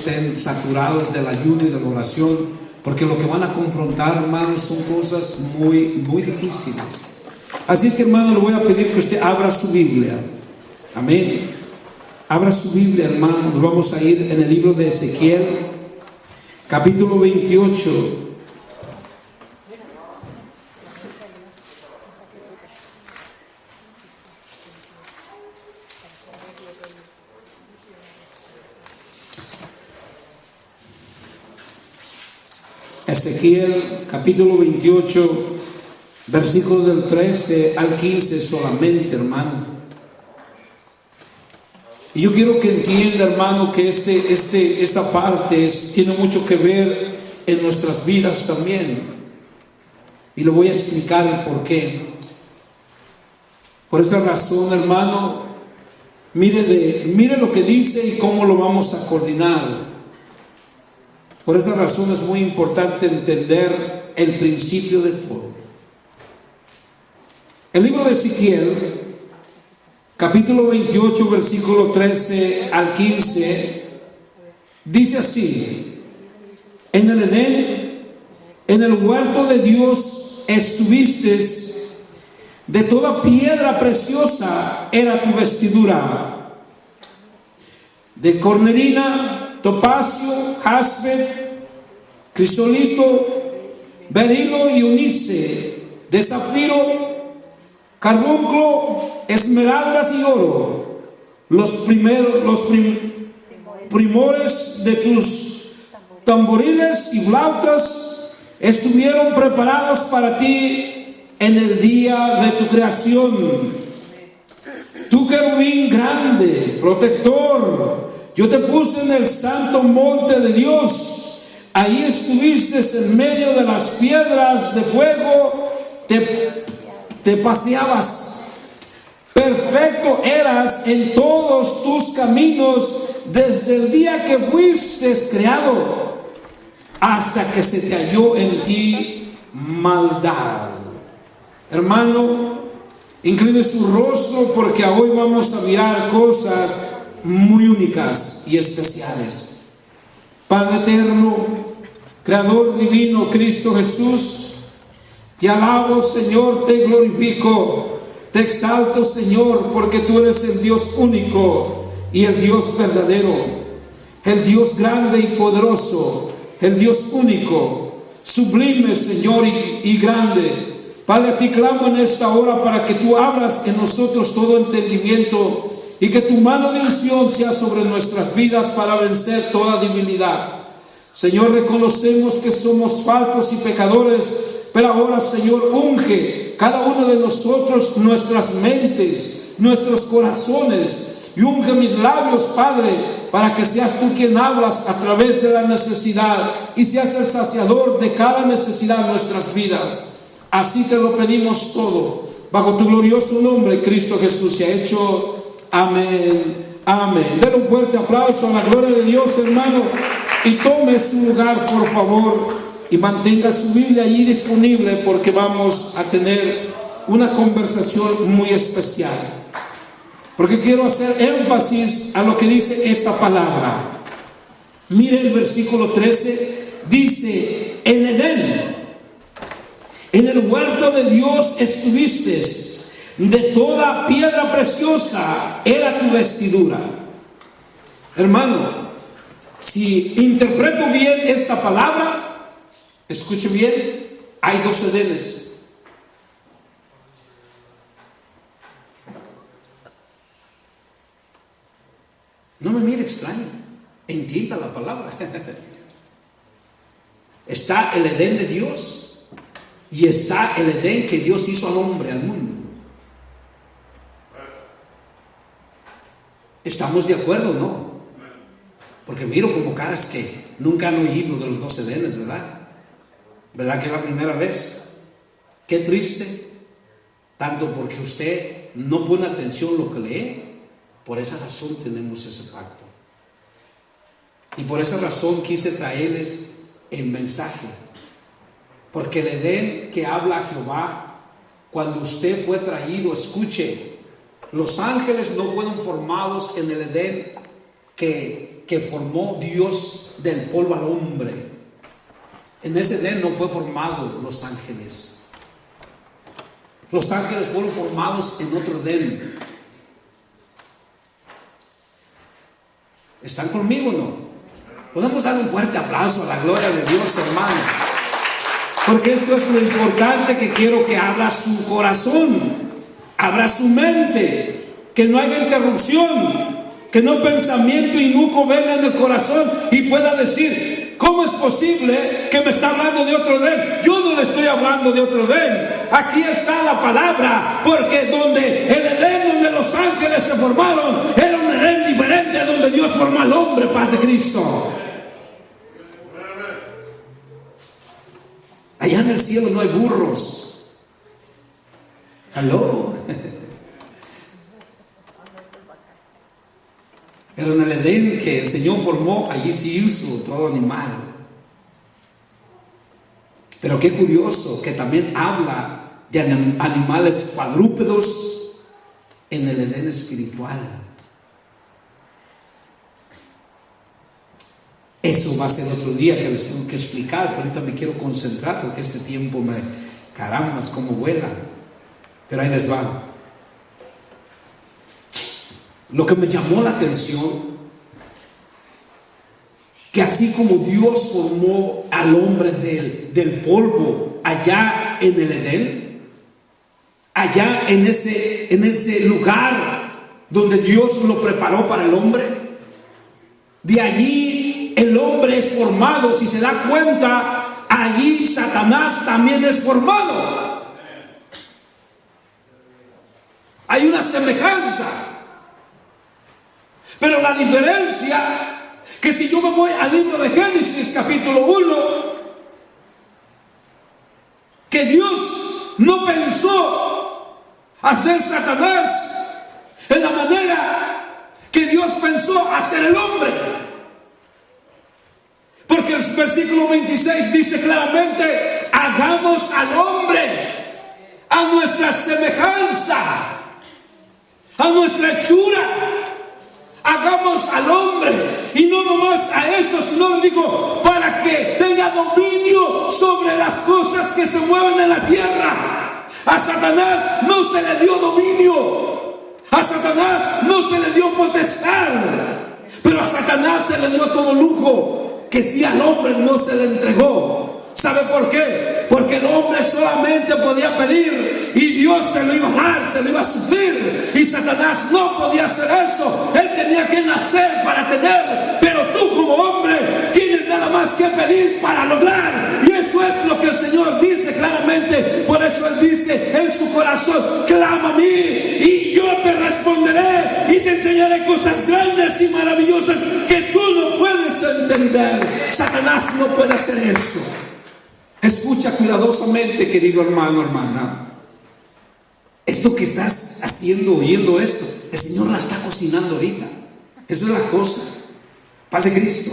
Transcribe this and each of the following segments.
estén saturados del ayuno y de la oración, porque lo que van a confrontar, hermanos, son cosas muy difíciles. Así es que, hermano, le voy a pedir que usted abra su Biblia. Amén. Abra su Biblia, hermano. Nos vamos a ir en el libro de Ezequiel, capítulo 28. Ezequiel capítulo 28, versículos del 13 al 15 solamente, hermano. Y yo quiero que entienda, hermano, que esta parte tiene mucho que ver en nuestras vidas también. Y le voy a explicar el por qué. Por esa razón, hermano, mire lo que dice y cómo lo vamos a coordinar. Por esa razón es muy importante entender el principio de todo. El libro de Ezequiel, capítulo 28, versículo 13 al 15, dice así: en el Edén, en el huerto de Dios estuviste, de toda piedra preciosa era tu vestidura, de cornerina, topacio, jaspe, crisolito, berilo y onice, de zafiro, carbunclo, esmeraldas y oro. Los primores de tus tamboriles y flautas estuvieron preparados para ti en el día de tu creación. Tu querubín grande, protector, yo te puse en el santo monte de Dios. Ahí estuviste en medio de las piedras de fuego, te paseabas. Perfecto eras en todos tus caminos desde el día que fuiste creado hasta que se te halló en ti maldad. Hermano, incline su rostro porque hoy vamos a mirar cosas muy únicas y especiales. Padre eterno, Creador divino, Cristo Jesús, te alabo, Señor, te glorifico, te exalto, Señor, porque tú eres el Dios único y el Dios verdadero, el Dios grande y poderoso, el Dios único, sublime, Señor, y grande. Padre, a ti clamo en esta hora para que tú abras en nosotros todo entendimiento y que tu mano de unción sea sobre nuestras vidas para vencer toda debilidad. Señor, reconocemos que somos faltos y pecadores, pero ahora, Señor, unge cada uno de nosotros nuestras mentes, nuestros corazones, y unge mis labios, Padre, para que seas tú quien hablas a través de la necesidad y seas el saciador de cada necesidad en nuestras vidas. Así te lo pedimos todo, bajo tu glorioso nombre, Cristo Jesús. Se ha hecho. Amén, amén. Denle un fuerte aplauso a la gloria de Dios, hermano, y tome su lugar, por favor, y mantenga su Biblia allí disponible, porque vamos a tener una conversación muy especial, porque quiero hacer énfasis a lo que dice esta palabra. Mire el versículo 13, dice: en Edén, en el huerto de Dios estuviste, de toda piedra preciosa era tu vestidura. Hermano, si interpreto bien esta palabra, escuche bien, hay dos Edenes. No me mire extraño, entienda la palabra. Está el Edén de Dios y está el Edén que Dios hizo al hombre, al mundo. ¿Estamos de acuerdo, no? Porque miro como caras que nunca han oído de los dos Edenes, ¿verdad? ¿Verdad que es la primera vez? Qué triste, tanto porque usted no pone atención a lo que lee. Por esa razón tenemos ese pacto. Y por esa razón quise traerles el mensaje. Porque el Edén que habla Jehová, cuando usted fue traído, escuche, los ángeles no fueron formados en el Edén que que formó Dios del polvo al hombre. En ese Edén no fue formado los ángeles. Los ángeles fueron formados en otro Edén. ¿Están conmigo o no? Podemos dar un fuerte aplauso a la gloria de Dios, hermano. Porque esto es lo importante que quiero que abra su corazón, abra su mente, que no haya interrupción, que no pensamiento inicuo venga en el corazón y pueda decir: ¿cómo es posible que me está hablando de otro Edén? Yo no le estoy hablando de otro Edén. Aquí está la palabra, porque donde el Edén donde los ángeles se formaron era un Edén diferente, donde Dios formó al hombre, paz de Cristo. Allá en el cielo no hay burros. ¿Aló? Pero en el Edén que el Señor formó, allí sí hizo todo animal. Pero qué curioso que también habla de animales cuadrúpedos en el Edén espiritual. Eso va a ser otro día que les tengo que explicar, pero ahorita me quiero concentrar porque este tiempo caramba, es como vuela. Pero ahí les va. Lo que me llamó la atención, que así como Dios formó al hombre del polvo allá en el Edén, allá en ese lugar donde Dios lo preparó para el hombre, de allí el hombre es formado. Si se da cuenta, allí Satanás también es formado. Hay una semejanza. Pero la diferencia, que si yo me voy al libro de Génesis capítulo 1, que Dios no pensó hacer Satanás en la manera que Dios pensó hacer el hombre. Porque el versículo 26 dice claramente: hagamos al hombre a nuestra semejanza, a nuestra hechura. Hagamos al hombre, y no nomás a eso, sino lo digo, para que tenga dominio sobre las cosas que se mueven en la tierra. A Satanás no se le dio dominio, a Satanás no se le dio potestad, pero a Satanás se le dio todo lujo que si al hombre no se le entregó. ¿Sabe por qué? Porque el hombre solamente podía pedir y Dios se lo iba a dar, se lo iba a suplir. Y Satanás no podía hacer eso. Él tenía que nacer para tener. Pero tú como hombre tienes nada más que pedir para lograr. Y eso es lo que el Señor dice claramente. Por eso Él dice en su corazón: clama a mí y yo te responderé y te enseñaré cosas grandes y maravillosas que tú no puedes entender. Satanás no puede hacer eso. Escucha cuidadosamente, querido hermano, hermana. Esto que estás haciendo, oyendo esto, el Señor la está cocinando ahorita. Eso es la cosa. Paz de Cristo.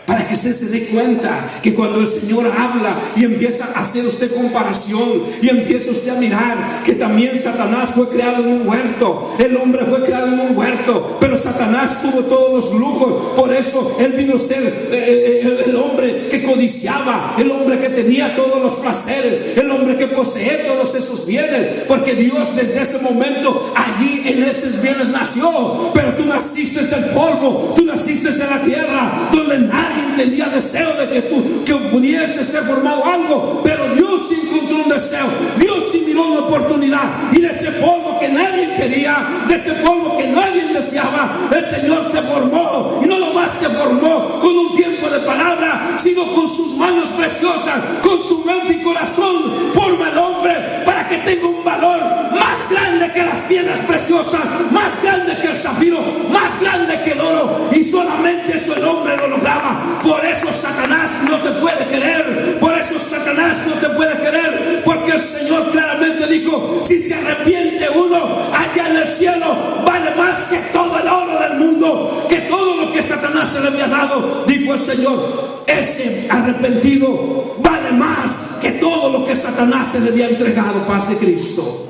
Para que usted se dé cuenta que cuando el Señor habla y empieza a hacer usted comparación y empieza usted a mirar que también Satanás fue creado en un huerto, el hombre fue creado en un huerto, pero Satanás tuvo todos los lujos. Por eso él vino a ser el hombre que codiciaba, el hombre que tenía todos los placeres, el hombre que posee todos esos bienes, porque Dios desde ese momento allí en esos bienes nació. Pero tú naciste del polvo, tú naciste de la tierra, donde nadie tenía deseo de que pudiese ser formado algo, pero Dios sí encontró un deseo. Dios sí miró una oportunidad, y de ese polvo que nadie quería, de ese polvo que nadie deseaba, el Señor te formó. Y no nomás te formó con un tiempo de palabra, sino con sus manos preciosas, con su mente y corazón forma el hombre para que tenga un valor más grande que las piedras preciosas, más grande que el zafiro, más grande que el oro. Y solamente eso el hombre lo lograba. Por eso Satanás no te puede querer. Por eso Satanás no te puede querer. Porque el Señor claramente dijo: si se arrepiente uno, allá en el cielo vale más que todo el oro del mundo, que todo lo que Satanás se le había dado. Dijo el Señor: ese arrepentido vale más que todo lo que Satanás se le había entregado. Paz de Cristo.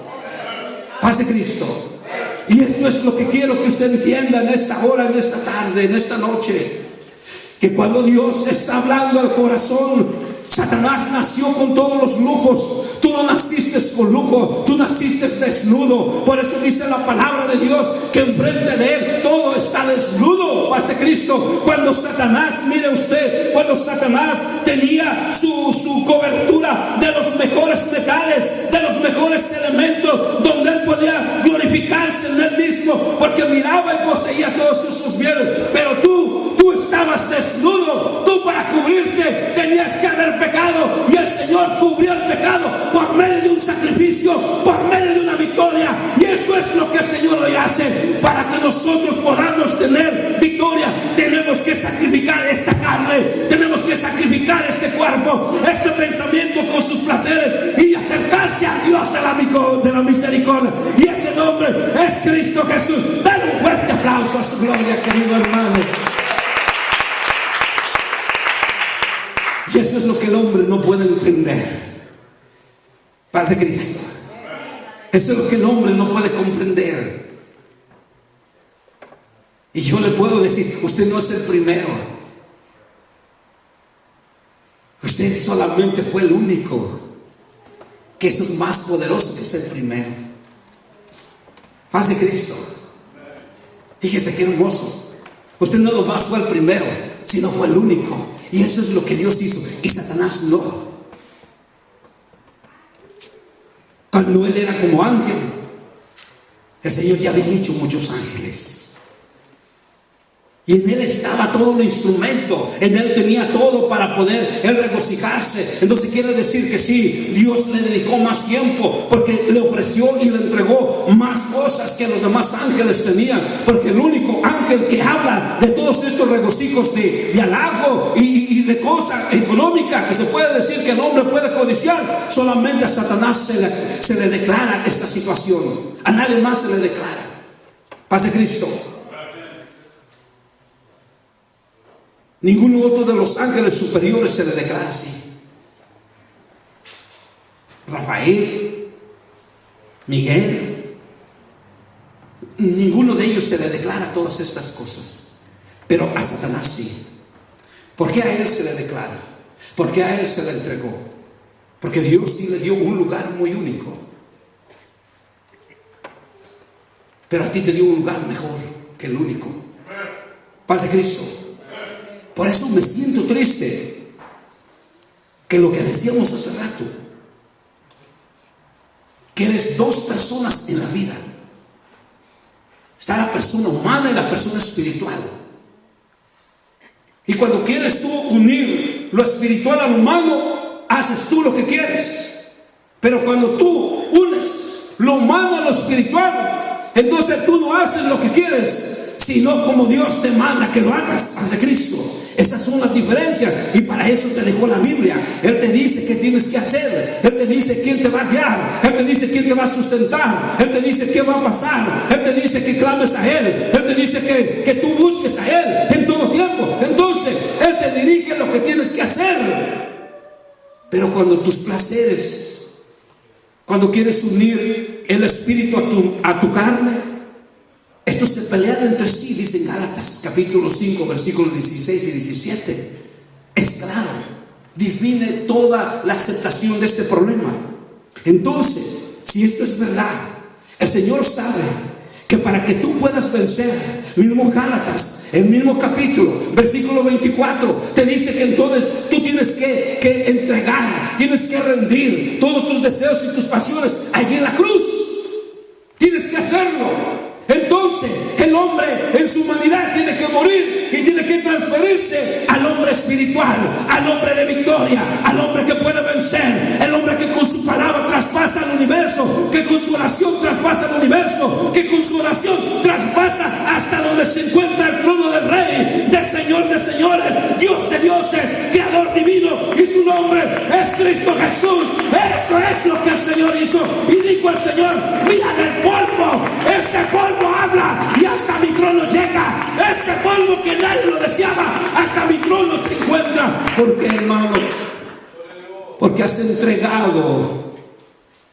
Paz de Cristo. Y esto es lo que quiero que usted entienda en esta hora, en esta tarde, en esta noche. Que cuando Dios está hablando al corazón, Satanás nació con todos los lujos. Tú no naciste con lujo, tú naciste desnudo. Por eso dice la palabra de Dios que enfrente de él todo está desnudo. Paz de Cristo. Cuando Satanás, mire usted, cuando Satanás tenía su cobertura de los mejores metales, de los mejores elementos, donde él podía glorificarse en él mismo, porque miraba y poseía todos sus bienes. Pero tú estabas desnudo. Tú, para cubrirte, tenías que haber pecado, y el Señor cubrió el pecado por medio de un sacrificio, por medio de una victoria. Y eso es lo que el Señor hoy hace. Para que nosotros podamos tener victoria, tenemos que sacrificar esta carne, tenemos que sacrificar este cuerpo, este pensamiento con sus placeres, y acercarse a Dios de la misericordia. Y ese nombre es Cristo Jesús. Dale un fuerte aplauso a su gloria, querido hermano. Y eso es lo que el hombre no puede entender. Paz de Cristo. Eso es lo que el hombre no puede comprender. Y yo le puedo decir, usted no es el primero. Usted solamente fue el único. Que eso es más poderoso que ser primero. Paz de Cristo. Fíjese qué hermoso. Usted no nomás fue el primero, sino fue el único. Y eso es lo que Dios hizo. Y Satanás no. Cuando él era como ángel, el Señor ya había hecho muchos ángeles. Y en él estaba todo el instrumento. En él tenía todo para poder él regocijarse. Entonces quiere decir que sí, Dios le dedicó más tiempo, porque le ofreció y le entregó más cosas que los demás ángeles tenían. Porque el único ángel que habla de todos estos regocijos de halago y de cosa económica que se puede decir que el hombre puede codiciar, solamente a Satanás se le declara esta situación. A nadie más se le declara. Paz de Cristo. Ninguno otro de los ángeles superiores se le declara así. Rafael, Miguel, ninguno de ellos se le declara todas estas cosas. Pero a Satanás sí. ¿Por qué a él se le declara? ¿Por qué a él se le entregó? Porque Dios sí le dio un lugar muy único. Pero a ti te dio un lugar mejor que el único. Paz de Cristo. Por eso me siento triste que lo que decíamos hace rato, que eres dos personas en la vida. Está la persona humana y la persona espiritual. Y cuando quieres tú unir lo espiritual al humano, haces tú lo que quieres. Pero cuando tú unes lo humano a lo espiritual, entonces tú no haces lo que quieres, sino como Dios te manda que lo hagas. Paz de Cristo. Esas son las diferencias, y para eso te dejó la Biblia. Él te dice qué tienes que hacer. Él te dice quién te va a guiar. Él te dice quién te va a sustentar. Él te dice qué va a pasar. Él te dice que clames a Él. Él te dice que tú busques a Él en todo tiempo. Entonces Él te dirige lo que tienes que hacer. Pero cuando tus placeres, cuando quieres unir el espíritu a tu carne, estos se pelean entre sí, dice Gálatas capítulo 5 versículos 16 y 17. Es claro, define toda la aceptación de este problema. Entonces, si esto es verdad, el Señor sabe que para que tú puedas vencer, mismo Gálatas, el mismo capítulo, versículo 24, te dice que entonces tú tienes que entregar, tienes que rendir todos tus deseos y tus pasiones allí en la cruz. Tienes que hacerlo. Entonces el hombre en su humanidad tiene que morir y tiene que transferirse al hombre espiritual, al hombre de victoria, al hombre que puede vencer, el hombre que con su palabra traspasa el universo, que con su oración traspasa el universo, que con su oración traspasa hasta donde se encuentra el trono del Rey, del Señor de señores, Dios de dioses, Creador divino, y su nombre es Cristo Jesús. Eso es lo que el Señor hizo. Y dijo el Señor: mira, del polvo, ese polvo habla y hasta mi trono llega. Ese polvo que nadie lo deseaba, hasta mi trono se encuentra. ¿Por qué, hermano? Porque has entregado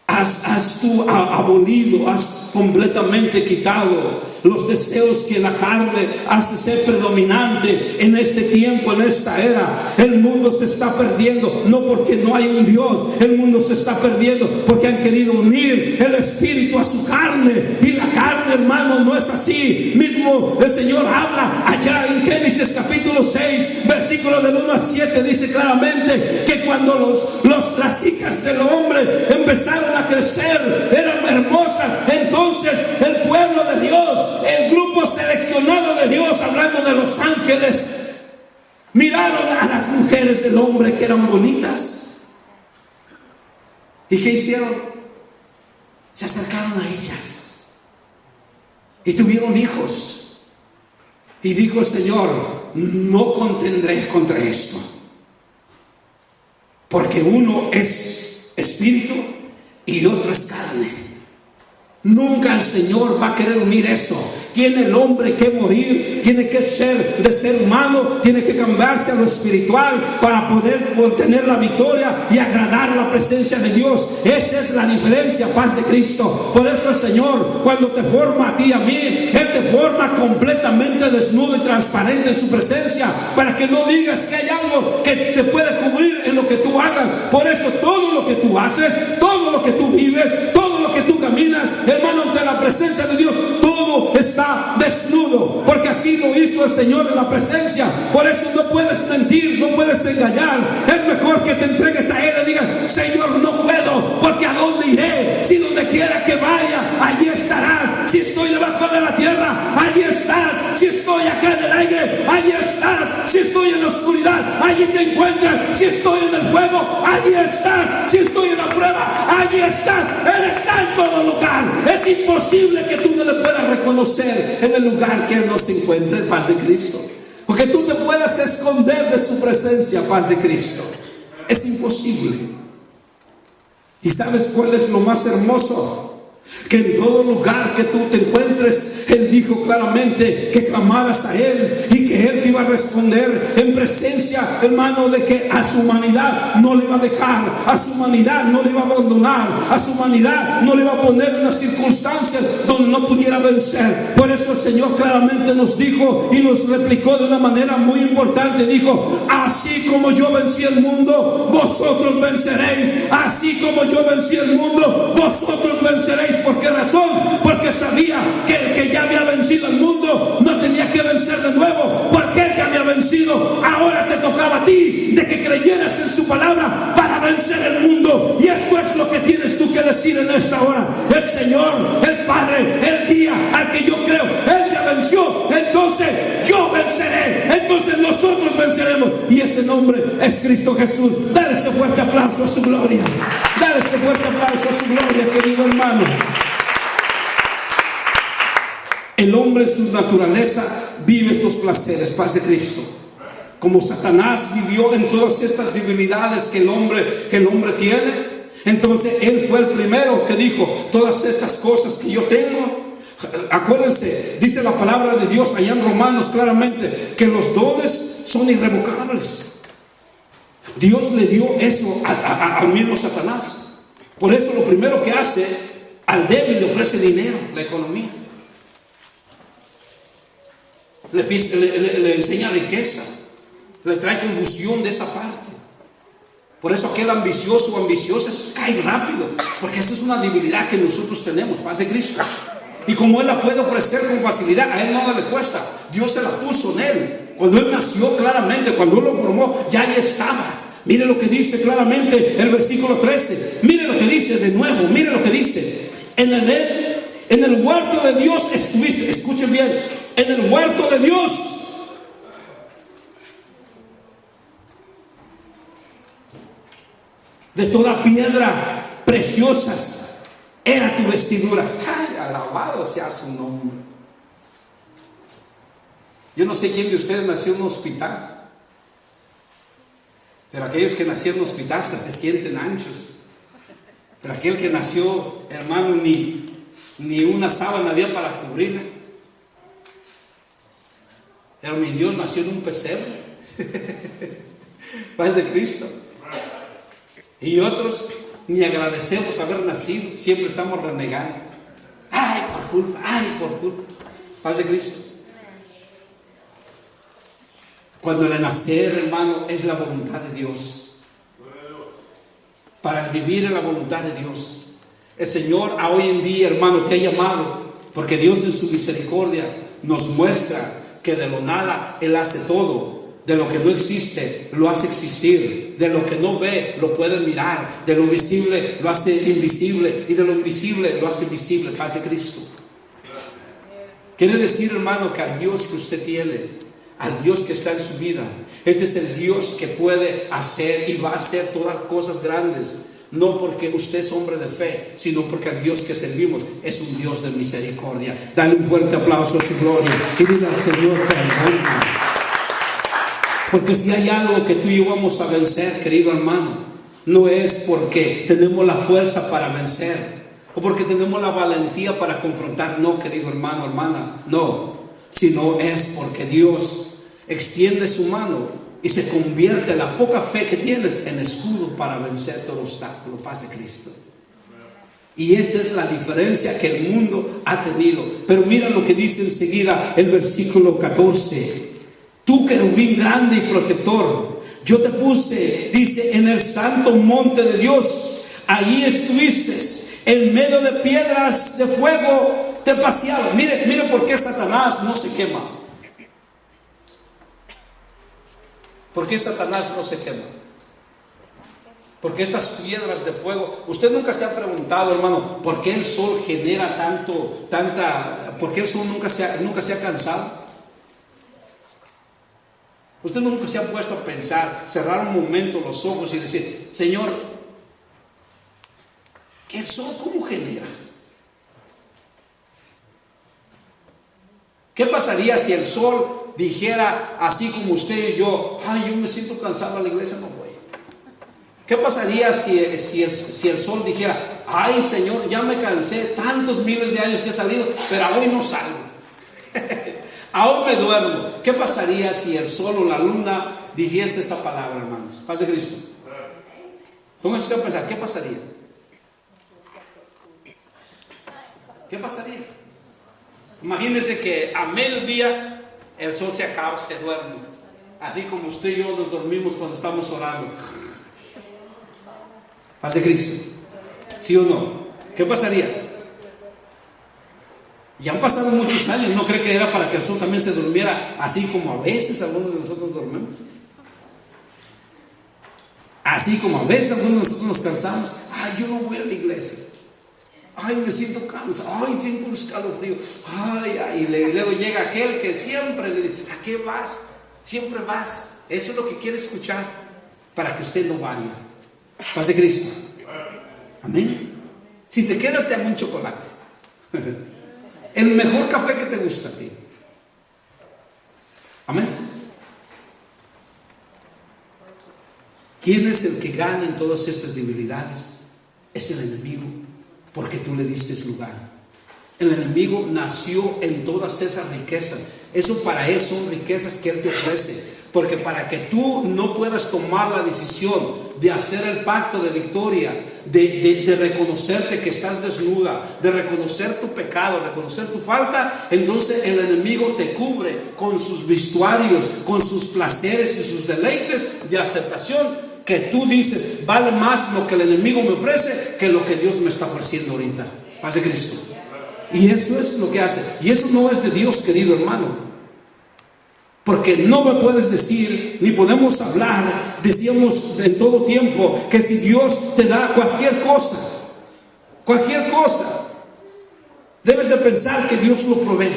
a has tú abolido, has completamente quitado los deseos que la carne hace ser predominante en este tiempo, en esta era. El mundo se está perdiendo, no porque no hay un Dios, el mundo se está perdiendo porque han querido unir el espíritu a su carne, y la carne, hermano, no es así. Mismo el Señor habla allá en Génesis capítulo 6, versículo del 1 al 7, dice claramente que cuando las hijas del hombre empezaron a crecer, eran hermosas, entonces el pueblo de Dios, el grupo seleccionado de Dios, hablando de los ángeles, miraron a las mujeres del hombre que eran bonitas. ¿Y qué hicieron? Se acercaron a ellas y tuvieron hijos. Y dijo el Señor: no contendré contra esto, porque uno es espíritu y otro es carne. Nunca el Señor va a querer unir eso. Tiene el hombre que morir, tiene que ser de ser humano, tiene que cambiarse a lo espiritual para poder tener la victoria y agradar la presencia de Dios. Esa es la diferencia, paz de Cristo. Por eso el Señor, cuando te forma a ti y a mí, Él te forma completamente desnudo y transparente en su presencia, para que no digas que hay algo que se puede cubrir en lo que tú hagas. Por eso todo lo que tú haces, todo lo que tú vives, todo lo que tú caminas, hermano, ante la presencia de Dios, todo está desnudo, porque así lo hizo el Señor en la presencia. Por eso no puedes mentir, no puedes engañar. Es mejor que te entregues a Él y digas: Señor, no puedo, porque ¿a dónde iré? Si donde quiera que vaya, allí estarás. Si estoy debajo de la tierra, allí estás. Si estoy acá en el aire, allí estás. Si estoy en la oscuridad, allí te encuentras. Si estoy en el fuego, allí estás. Si estoy en la prueba, allí estás. Él está en todo lugar. Es imposible que tú no le puedas reconocer en el lugar que Él no se encuentre, paz de Cristo. Porque tú te puedas esconder de su presencia, paz de Cristo. Es imposible. ¿Y sabes cuál es lo más hermoso? Que en todo lugar que tú te encuentres, Él dijo claramente que clamaras a Él y que Él te iba a responder en presencia, hermano, de que a su humanidad no le va a dejar, a su humanidad no le va a abandonar, a su humanidad no le va a poner en unas circunstancias donde no pudiera vencer. Por eso el Señor claramente nos dijo y nos replicó de una manera muy importante. Dijo: así como yo vencí el mundo, vosotros venceréis. Así como yo vencí el mundo, vosotros venceréis. ¿Por qué razón? Porque sabía que el que ya había vencido el mundo no tenía que vencer de nuevo, porque Él ya había vencido. Ahora te tocaba a ti de que creyeras en su palabra para vencer el mundo. Y esto es lo que tienes tú que decir en esta hora: el Señor, el Padre, el guía al que yo creo, Él ya venció, entonces yo venceré, entonces nosotros venceremos, y ese nombre es Cristo Jesús. Dale ese fuerte aplauso a su gloria. Dale ese fuerte aplauso a su gloria, querido hermano. El hombre en su naturaleza vive estos placeres, paz de Cristo. Como Satanás vivió en todas estas debilidades que el hombre tiene, entonces él fue el primero que dijo: todas estas cosas que yo tengo. Acuérdense, dice la palabra de Dios allá en Romanos claramente, que los dones son irrevocables. Dios le dio eso al mismo Satanás. Por eso lo primero que hace, al débil le ofrece dinero, la economía. Le enseña riqueza, le trae confusión de esa parte. Por eso aquel ambicioso o ambiciosa cae rápido, porque esa es una debilidad que nosotros tenemos, paz de Cristo. Y como Él la puede ofrecer con facilidad, a Él nada le cuesta. Dios se la puso en Él. Cuando Él nació claramente, cuando Él lo formó, ya ahí estaba. Mire lo que dice claramente el versículo 13. Mire lo que dice de nuevo. Mire lo que dice: en el huerto de Dios estuviste. Escuchen bien: en el huerto de Dios. De toda piedra preciosas era tu vestidura. ¡Ay, alabado sea su nombre! Yo no sé quién de ustedes nació en un hospital, pero aquellos que nacieron en un hospital hasta se sienten anchos. Pero aquel que nació, hermano, ni una sábana había para cubrirle. Pero mi Dios nació en un pesebre. Paz de Cristo. Y otros ni agradecemos haber nacido, siempre estamos renegando. Ay, por culpa. Paz de Cristo. Cuando el nacer, hermano, es la voluntad de Dios. Para vivir en la voluntad de Dios. El Señor a hoy en día, hermano, te ha llamado, porque Dios en su misericordia nos muestra que de lo nada Él hace todo. De lo que no existe, lo hace existir. De lo que no ve, lo puede mirar. De lo visible, lo hace invisible. Y de lo invisible, lo hace visible. Paz de Cristo. Quiere decir, hermano, que al Dios que usted tiene, al Dios que está en su vida, este es el Dios que puede hacer y va a hacer todas cosas grandes. No porque usted es hombre de fe, sino porque el Dios que servimos es un Dios de misericordia. Dale un fuerte aplauso a su gloria y dile al Señor, perdona. Porque si hay algo que tú y yo vamos a vencer, querido hermano, no es porque tenemos la fuerza para vencer o porque tenemos la valentía para confrontar. No, querido hermano, hermana, no. Sino es porque Dios extiende su mano y se convierte la poca fe que tienes en escudo para vencer todo obstáculo. Paz de Cristo. Y esta es la diferencia que el mundo ha tenido. Pero mira lo que dice enseguida el versículo 14. Tú, querubín grande y protector, yo te puse, dice, en el santo monte de Dios. Ahí estuviste, en medio de piedras de fuego te paseaba. Mire por qué Satanás no se quema. ¿Por qué Satanás no se quema? Porque estas piedras de fuego, usted nunca se ha preguntado, hermano, ¿por qué el sol genera por qué el sol nunca se ha cansado? Usted nunca se ha puesto a pensar, cerrar un momento los ojos y decir, Señor, ¿que el sol cómo genera? ¿Qué pasaría si el sol dijera así como usted y yo, ay, yo me siento cansado, a la iglesia no voy? ¿Qué pasaría si el sol dijera, ay, Señor, ya me cansé, tantos miles de años que he salido, pero hoy no salgo? Aún me duermo. ¿Qué pasaría si el sol o la luna dijese esa palabra, hermanos? Paz de Cristo. Pónganse a pensar, ¿qué pasaría? ¿Qué pasaría? Imagínense que a mediodía el sol se acaba, se duerme. Así como usted y yo nos dormimos cuando estamos orando. Paz de Cristo. ¿Sí o no? ¿Qué pasaría? Ya han pasado muchos años, ¿no cree que era para que el sol también se durmiera así como a veces algunos de nosotros dormimos? Así como a veces algunos de nosotros nos cansamos. Ay, yo no voy a la iglesia. Ay, me siento cansado. Ay, tengo un escalofrío. Ay, y luego llega aquel que siempre le dice, ¿a qué vas? Siempre vas. Eso es lo que quiere escuchar para que usted no vaya. Paz de Cristo. Amén. Si te quedas, te hago un chocolate. El mejor café que te gusta a ti. Amén. ¿Quién es el que gana en todas estas debilidades? Es el enemigo, porque tú le diste lugar. El enemigo nació en todas esas riquezas. Eso para él son riquezas que él te ofrece. Porque para que tú no puedas tomar la decisión de hacer el pacto de victoria, de reconocerte que estás desnuda, de reconocer tu pecado, reconocer tu falta, entonces el enemigo te cubre con sus vestuarios, con sus placeres y sus deleites de aceptación, que tú dices, vale más lo que el enemigo me ofrece que lo que Dios me está ofreciendo ahorita. Paz de Cristo. Y eso es lo que hace. Y eso no es de Dios, querido hermano. Porque no me puedes decir, ni podemos hablar, decíamos en todo tiempo, que si Dios te da cualquier cosa, debes de pensar que Dios lo provee.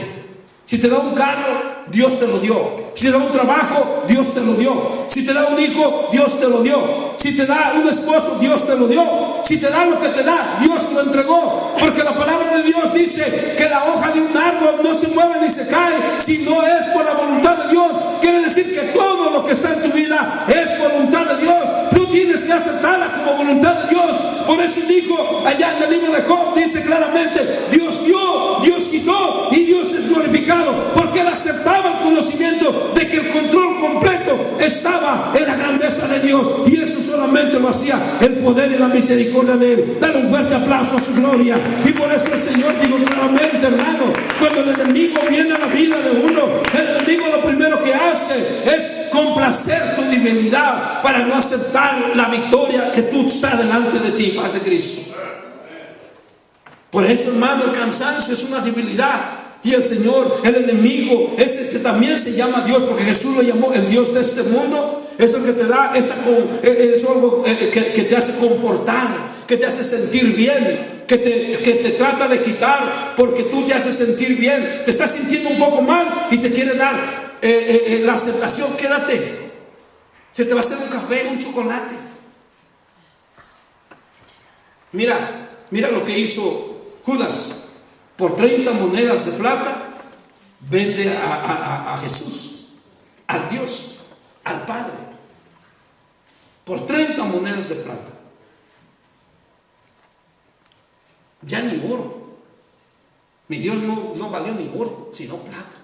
Si te da un carro, Dios te lo dio. Si te da un trabajo, Dios te lo dio. Si te da un hijo, Dios te lo dio. Si te da un esposo, Dios te lo dio. Si te da lo que te da, Dios lo entregó. Porque la palabra de Dios dice que la hoja de un árbol no se mueve ni se cae si no es por la voluntad de Dios. Quiere decir que todo lo que está en tu vida es voluntad de Dios. Tú tienes que aceptarla como voluntad de Dios. Por eso dijo allá en el libro de Job, dice claramente, Dios dio, Dios quitó y Dios es glorificado. Porque él aceptaba el conocimiento de que el control completo estaba confiaba en la grandeza de Dios, y eso solamente lo hacía el poder y la misericordia de Él. Dale un fuerte aplauso a su gloria. Y por eso el Señor dijo claramente, hermano, cuando el enemigo viene a la vida de uno, el enemigo lo primero que hace es complacer tu debilidad para no aceptar la victoria que tú estás delante de ti, paz de Cristo. Por eso, hermano, el cansancio es una debilidad. Y el Señor, el enemigo, ese que también se llama Dios, porque Jesús lo llamó el Dios de este mundo, es el que te da es algo que te hace confortar, que te hace sentir bien, que te trata de quitar, porque tú te haces sentir bien. Te estás sintiendo un poco mal y te quiere dar la aceptación. Quédate. Se te va a hacer un café, un chocolate. Mira lo que hizo Judas. Por 30 monedas de plata vende a Jesús, al Dios, al Padre. Por 30 monedas de plata. Ya ni oro. Mi Dios no valió ni oro, sino plata.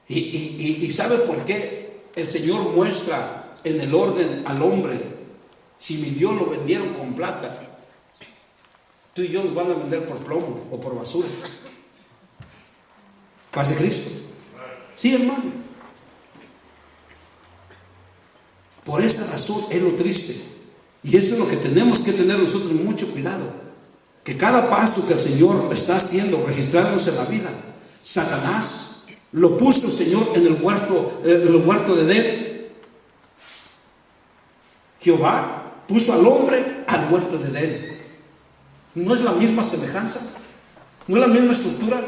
Y ¿sabe por qué el Señor muestra en el orden al hombre? Si mi Dios lo vendieron con plata, tú y yo nos van a vender por plomo o por basura. Paz de Cristo. Sí, hermano. Por esa razón es lo triste. Y eso es lo que tenemos que tener nosotros mucho cuidado. Que cada paso que el Señor está haciendo, registrándose en la vida, Satanás lo puso el Señor en el huerto de Edén. Jehová puso al hombre al huerto de Edén. ¿No es la misma semejanza? ¿No es la misma estructura?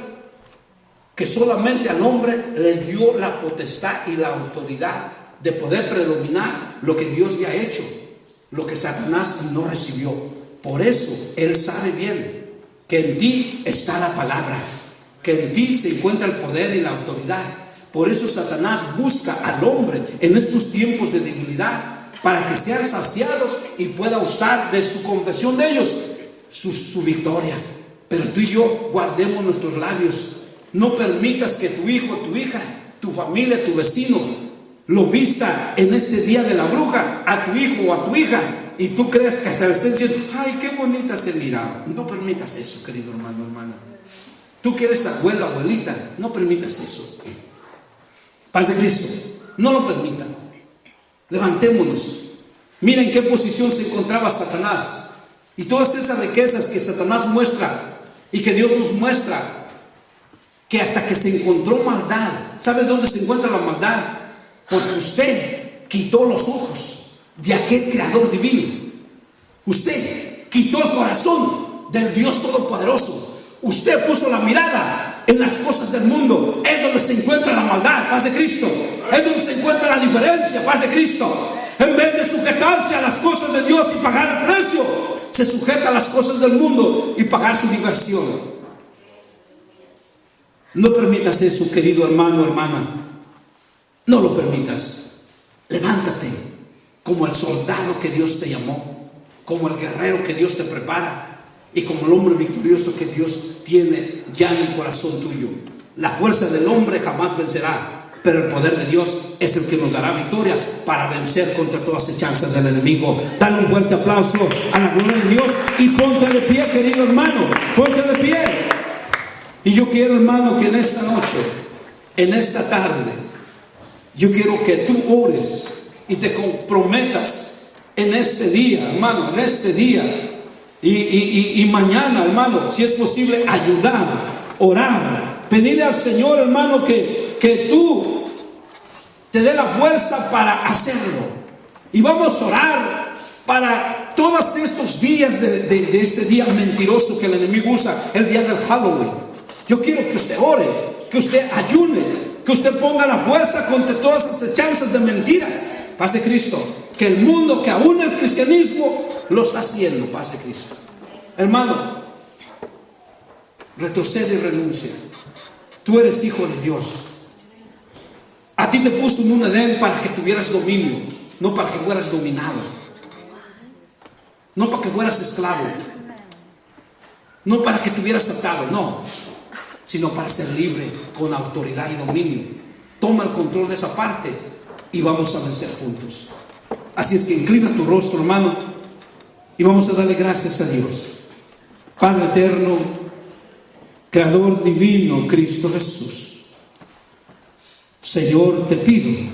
Que solamente al hombre le dio la potestad y la autoridad de poder predominar lo que Dios había hecho, lo que Satanás no recibió. Por eso Él sabe bien que en ti está la palabra, que en ti se encuentra el poder y la autoridad. Por eso Satanás busca al hombre en estos tiempos de debilidad, para que sean saciados y pueda usar de su confesión de ellos su victoria. Pero tú y yo guardemos nuestros labios. No permitas que tu hijo, tu hija, tu familia, tu vecino lo vista en este día de la bruja a tu hijo o a tu hija, y tú creas que hasta le estén diciendo, ay, qué bonita se miraba. No permitas eso, querido hermano, hermana. Tú que eres abuelo, abuelita, no permitas eso. Paz de Cristo, no lo permitan. Levantémonos. Mira en qué posición se encontraba Satanás. Y todas esas riquezas que Satanás muestra y que Dios nos muestra, que hasta que se encontró maldad. ¿Sabe dónde se encuentra la maldad? Porque usted quitó los ojos de aquel creador divino. Usted quitó el corazón del Dios todopoderoso. Usted puso la mirada en las cosas del mundo. Es donde se encuentra la maldad, paz de Cristo. Es donde se encuentra la diferencia, paz de Cristo. En vez de sujetarse a las cosas de Dios y pagar el precio, se sujeta a las cosas del mundo y pagar su diversión. No permitas eso, querido hermano, hermana. No lo permitas. Levántate como el soldado que Dios te llamó, como el guerrero que Dios te prepara, y como el hombre victorioso que Dios tiene ya en el corazón tuyo. La fuerza del hombre jamás vencerá, pero el poder de Dios es el que nos dará victoria para vencer contra todas las chanzas del enemigo. Dale un fuerte aplauso a la gloria de Dios y ponte de pie, querido hermano, ponte de pie. Y yo quiero, hermano, que en esta noche, en esta tarde, yo quiero que tú ores y te comprometas en este día, hermano, en este día. Y mañana, hermano, si es posible, ayudar, orar, pedirle al Señor, hermano, que tú te dé la fuerza para hacerlo. Y vamos a orar para todos estos días de este día mentiroso que el enemigo usa, el día del Halloween. Yo quiero que usted ore, que usted ayune, que usted ponga la fuerza contra todas esas chanzas de mentiras. Paz de Cristo. Que el mundo, que aún el cristianismo lo está haciendo. Paz de Cristo. Hermano, retrocede y renuncia. Tú eres hijo de Dios. A ti te puso en un Edén para que tuvieras dominio, no para que fueras dominado, no para que fueras esclavo, no para que tuvieras atado, no, sino para ser libre con autoridad y dominio. Toma el control de esa parte y vamos a vencer juntos. Así es que inclina tu rostro, hermano, y vamos a darle gracias a Dios. Padre eterno, Creador divino, Cristo Jesús, Señor, te pido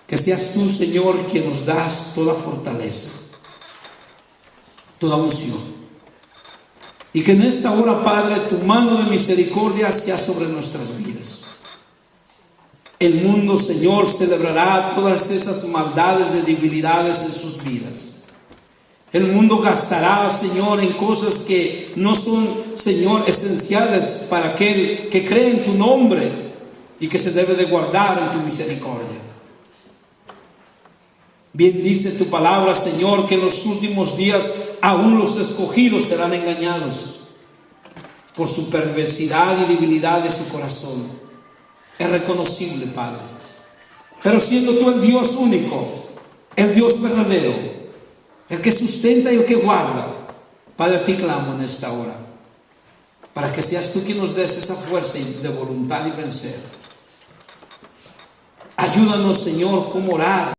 que seas tú, Señor, quien nos das toda fortaleza, toda unción, y que en esta hora, Padre, tu mano de misericordia sea sobre nuestras vidas. El mundo, Señor, celebrará todas esas maldades de debilidades en sus vidas. El mundo gastará, Señor, en cosas que no son, Señor, esenciales para aquel que cree en tu nombre y que se debe de guardar en tu misericordia. Bien dice tu palabra, Señor, que en los últimos días aún los escogidos serán engañados por su perversidad y debilidad de su corazón. Es reconocible, Padre. Pero siendo tú el Dios único, el Dios verdadero, el que sustenta y el que guarda, Padre, a ti clamo en esta hora, para que seas tú quien nos des esa fuerza de voluntad y vencer. Ayúdanos, Señor, cómo orar.